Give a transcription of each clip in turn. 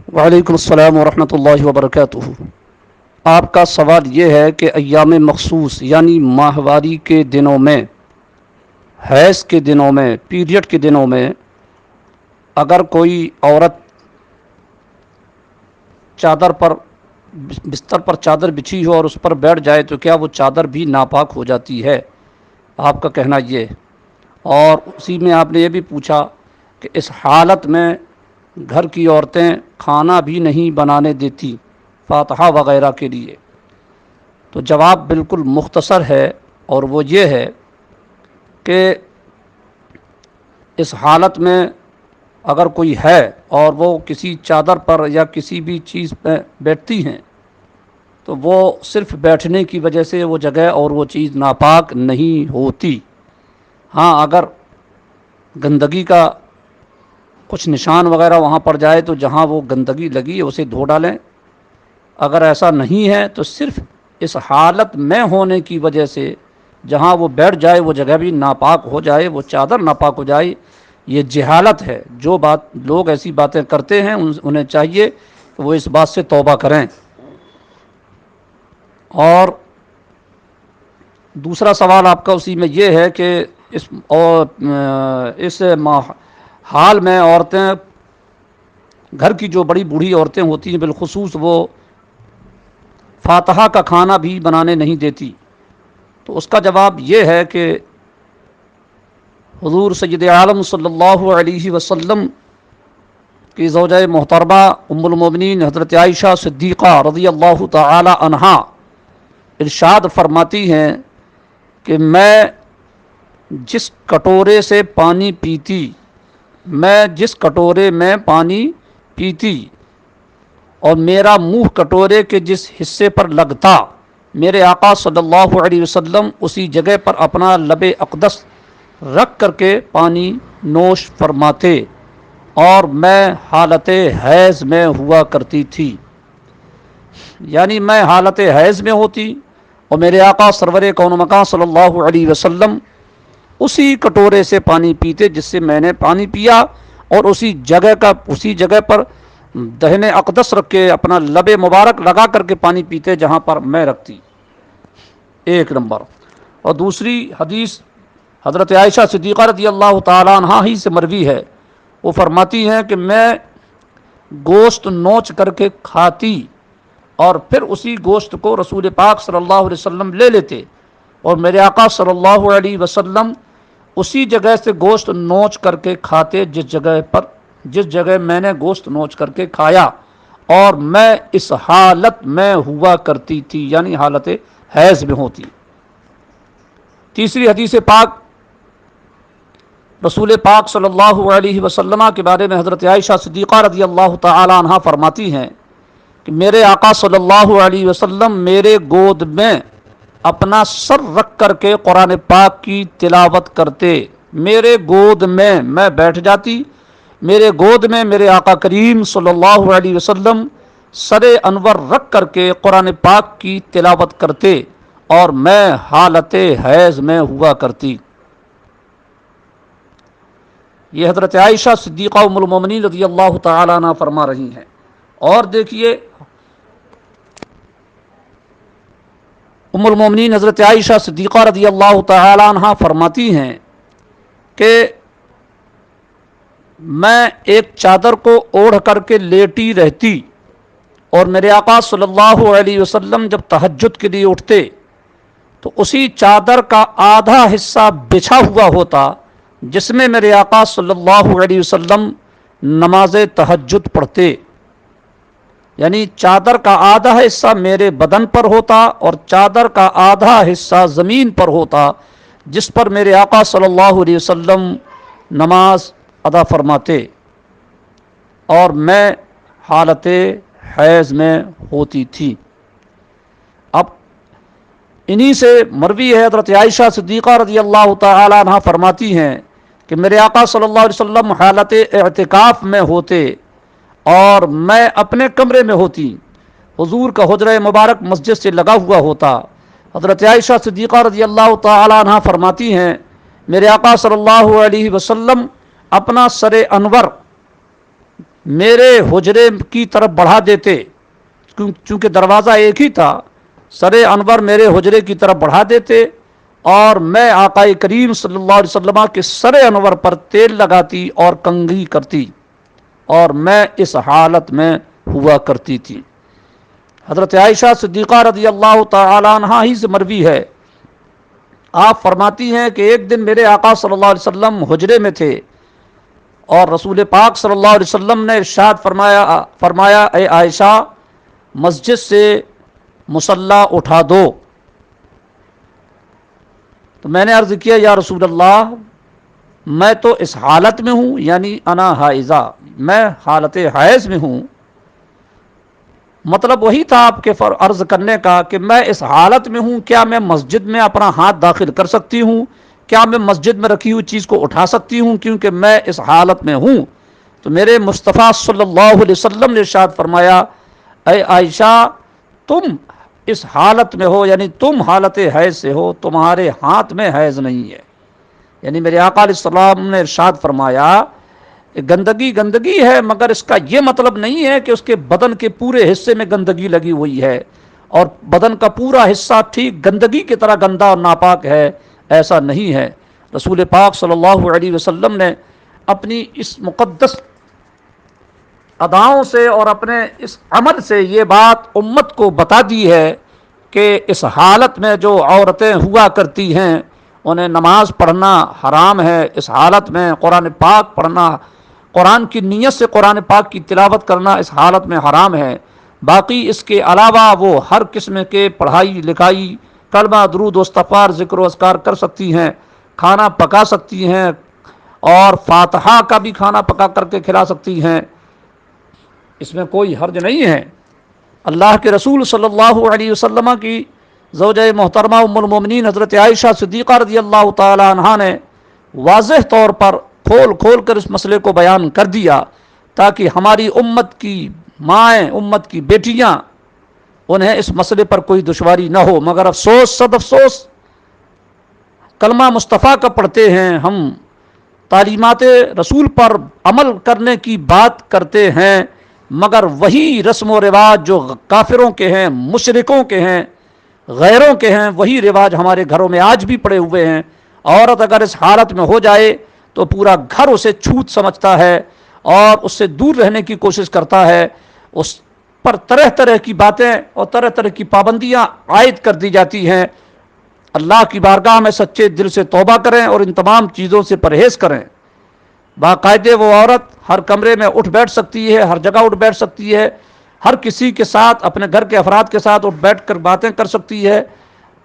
وعلیکم السلام ورحمۃ اللہ وبرکاتہ۔ آپ کا سوال یہ ہے کہ ایام مخصوص یعنی ماہواری کے دنوں میں، حیض کے دنوں میں، پیریڈ کے دنوں میں اگر کوئی عورت چادر پر بستر پر چادر بچھی ہو اور اس پر بیٹھ جائے تو کیا وہ چادر بھی ناپاک ہو جاتی ہے؟ آپ کا کہنا یہ، اور اسی میں آپ نے یہ بھی پوچھا کہ اس حالت میں گھر کی عورتیں کھانا بھی نہیں بنانے دیتی فاتحہ وغیرہ کے لیے۔ تو جواب بالکل مختصر ہے، اور وہ یہ ہے کہ اس حالت میں اگر کوئی ہے اور وہ کسی چادر پر یا کسی بھی چیز پہ بیٹھتی ہیں تو وہ صرف بیٹھنے کی وجہ سے وہ جگہ اور وہ چیز ناپاک نہیں ہوتی۔ ہاں، اگر گندگی کا کچھ نشان وغیرہ وہاں پر جائے تو جہاں وہ گندگی لگی ہے اسے دھو ڈالیں۔ اگر ایسا نہیں ہے تو صرف اس حالت میں ہونے کی وجہ سے جہاں وہ بیٹھ جائے وہ جگہ بھی ناپاک ہو جائے، وہ چادر ناپاک ہو جائے، یہ جہالت ہے۔ جو بات لوگ ایسی باتیں کرتے ہیں انہیں چاہیے کہ وہ اس بات سے توبہ کریں۔ اور دوسرا سوال آپ کا اسی میں یہ ہے کہ اس حال میں عورتیں، گھر کی جو بڑی بوڑھی عورتیں ہوتی ہیں بالخصوص، وہ فاتحہ کا کھانا بھی بنانے نہیں دیتی۔ تو اس کا جواب یہ ہے کہ حضور سید عالم صلی اللہ علیہ وسلم کی زوجہ محترمہ ام المومنین حضرت عائشہ صدیقہ رضی اللہ تعالی عنہا ارشاد فرماتی ہیں کہ میں جس کٹورے سے پانی پیتی، میں جس کٹورے میں پانی پیتی اور میرا منہ کٹورے کے جس حصے پر لگتا، میرے آقا صلی اللہ علیہ وسلم اسی جگہ پر اپنا لب اقدس رکھ کر کے پانی نوش فرماتے، اور میں حالت حیض میں ہوا کرتی تھی۔ یعنی میں حالت حیض میں ہوتی اور میرے آقا سرور کون و مکان صلی اللہ علیہ وسلم اسی کٹورے سے پانی پیتے جس سے میں نے پانی پیا، اور اسی جگہ پر دہن اقدس رکھ کے اپنا لب مبارک لگا کر کے پانی پیتے جہاں پر میں رکھتی۔ ایک نمبر۔ اور دوسری حدیث حضرت عائشہ صدیقہ رضی اللہ تعالی عنہا ہی سے مروی ہے، وہ فرماتی ہیں کہ میں گوشت نوچ کر کے کھاتی اور پھر اسی گوشت کو رسول پاک صلی اللہ علیہ وسلم لے لیتے، اور میرے آقا صلی اللہ علیہ وسلم اسی جگہ سے گوشت نوچ کر کے کھاتے جس جگہ میں نے گوشت نوچ کر کے کھایا، اور میں اس حالت میں ہوا کرتی تھی، یعنی حالت حیض میں ہوتی۔ تیسری حدیث پاک رسول پاک صلی اللہ علیہ وسلم کے بارے میں حضرت عائشہ صدیقہ رضی اللہ تعالی عنہا فرماتی ہیں کہ میرے آقا صلی اللہ علیہ وسلم میرے گود میں اپنا سر رکھ کر کے قرآن پاک کی تلاوت کرتے۔ میرے گود میں بیٹھ جاتی، میرے گود میں میرے آقا کریم صلی اللہ علیہ وسلم سر انور رکھ کر کے قرآن پاک کی تلاوت کرتے، اور میں حالت حیض میں ہوا کرتی۔ یہ حضرت عائشہ صدیقہ ام المومنین رضی اللہ تعالی عنہ فرما رہی ہیں۔ اور دیکھیے، ام المومنین حضرت عائشہ صدیقہ رضی اللہ تعالی عنہ فرماتی ہیں کہ میں ایک چادر کو اوڑھ کر کے لیٹی رہتی، اور میرے آقا صلی اللہ علیہ وسلم جب تہجد کے لیے اٹھتے تو اسی چادر کا آدھا حصہ بچھا ہوا ہوتا جس میں میرے آقا صلی اللہ علیہ وسلم نماز تہجد پڑھتے۔ یعنی چادر کا آدھا حصہ میرے بدن پر ہوتا اور چادر کا آدھا حصہ زمین پر ہوتا جس پر میرے آقا صلی اللہ علیہ وسلم نماز ادا فرماتے، اور میں حالت حیض میں ہوتی تھی۔ اب انہی سے مروی ہے، حضرت عائشہ صدیقہ رضی اللہ تعالی عنہ فرماتی ہیں کہ میرے آقا صلی اللہ علیہ وسلم حالت اعتکاف میں ہوتے اور میں اپنے کمرے میں ہوتی، حضور کا حجرہ مبارک مسجد سے لگا ہوا ہوتا۔ حضرت عائشہ صدیقہ رضی اللہ تعالی عنہ فرماتی ہیں میرے آقا صلی اللہ علیہ وسلم اپنا سر انور میرے حجرے کی طرف بڑھا دیتے، چونکہ دروازہ ایک ہی تھا، سر انور میرے حجرے کی طرف بڑھا دیتے اور میں آقا کریم صلی اللہ علیہ وسلم کے سر انور پر تیل لگاتی اور کنگھی کرتی، اور میں اس حالت میں ہوا کرتی تھی۔ حضرت عائشہ صدیقہ رضی اللہ تعالی عنہا ہی سے مروی ہے، آپ فرماتی ہیں کہ ایک دن میرے آقا صلی اللہ علیہ وسلم حجرے میں تھے اور رسول پاک صلی اللہ علیہ وسلم نے ارشاد فرمایا اے عائشہ مسجد سے مصلی اٹھا دو۔ تو میں نے عرض کیا یا رسول اللہ میں تو اس حالت میں ہوں، یعنی انا حائزہ، میں حالت حیض میں ہوں۔ مطلب وہی تھا آپ کے عرض کرنے کا کہ میں اس حالت میں ہوں، کیا میں مسجد میں اپنا ہاتھ داخل کر سکتی ہوں؟ کیا میں مسجد میں رکھی ہوئی چیز کو اٹھا سکتی ہوں کیونکہ میں اس حالت میں ہوں؟ تو میرے مصطفیٰ صلی اللہ علیہ وسلم نے ارشاد فرمایا اے عائشہ تم اس حالت میں ہو، یعنی تم حالت حیض سے ہو، تمہارے ہاتھ میں حیض نہیں ہے۔ یعنی میرے آقا علیہ السلام نے ارشاد فرمایا کہ گندگی گندگی ہے، مگر اس کا یہ مطلب نہیں ہے کہ اس کے بدن کے پورے حصے میں گندگی لگی ہوئی ہے اور بدن کا پورا حصہ ٹھیک گندگی کی طرح گندا اور ناپاک ہے، ایسا نہیں ہے۔ رسول پاک صلی اللہ علیہ وسلم نے اپنی اس مقدس اداؤں سے اور اپنے اس عمل سے یہ بات امت کو بتا دی ہے کہ اس حالت میں جو عورتیں ہوا کرتی ہیں انہیں نماز پڑھنا حرام ہے، اس حالت میں قرآن پاک پڑھنا، قرآن کی نیت سے قرآن پاک کی تلاوت کرنا اس حالت میں حرام ہے۔ باقی اس کے علاوہ وہ ہر قسم کے پڑھائی لکھائی، کلمہ درود و استغفار ذکر و اذکار کر سکتی ہیں، کھانا پکا سکتی ہیں اور فاتحہ کا بھی کھانا پکا کر کے کھلا سکتی ہیں، اس میں کوئی حرج نہیں ہے۔ اللہ کے رسول صلی اللہ علیہ وسلم کی زوجہ محترمہ ام المومنین حضرت عائشہ صدیقہ رضی اللہ تعالی عنہا نے واضح طور پر کھول کھول کر اس مسئلے کو بیان کر دیا تاکہ ہماری امت کی مائیں، امت کی بیٹیاں، انہیں اس مسئلے پر کوئی دشواری نہ ہو۔ مگر افسوس، صد افسوس، کلمہ مصطفیٰ کا پڑھتے ہیں ہم، تعلیمات رسول پر عمل کرنے کی بات کرتے ہیں، مگر وہی رسم و رواج جو کافروں کے ہیں، مشرکوں کے ہیں، غیروں کے ہیں، وہی رواج ہمارے گھروں میں آج بھی پڑے ہوئے ہیں۔ عورت اگر اس حالت میں ہو جائے تو پورا گھر اسے چھوت سمجھتا ہے اور اس سے دور رہنے کی کوشش کرتا ہے، اس پر طرح طرح کی باتیں اور طرح طرح کی پابندیاں عائد کر دی جاتی ہیں۔ اللہ کی بارگاہ میں سچے دل سے توبہ کریں اور ان تمام چیزوں سے پرہیز کریں۔ باقاعدے وہ عورت ہر کمرے میں اٹھ بیٹھ سکتی ہے، ہر جگہ اٹھ بیٹھ سکتی ہے، ہر کسی کے ساتھ، اپنے گھر کے افراد کے ساتھ اٹھ بیٹھ کر باتیں کر سکتی ہے۔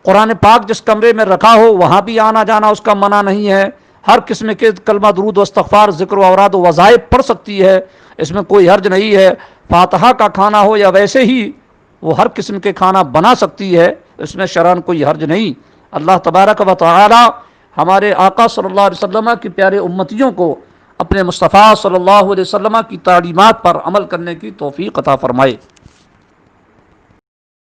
قرآن پاک جس کمرے میں رکھا ہو وہاں بھی آنا جانا اس کا منع نہیں ہے۔ ہر قسم کے کلمہ درود و استغفار، ذکر و اوراد و وظائف پڑھ سکتی ہے، اس میں کوئی حرج نہیں ہے۔ فاتحہ کا کھانا ہو یا ویسے ہی وہ ہر قسم کے کھانا بنا سکتی ہے، اس میں شرعاً کوئی حرج نہیں۔ اللہ تبارک و تعالی ہمارے آقا صلی اللہ علیہ وسلم کی پیارے امتیوں کو اپنے مصطفیٰ صلی اللہ علیہ وسلم کی تعلیمات پر عمل کرنے کی توفیق عطا فرمائے۔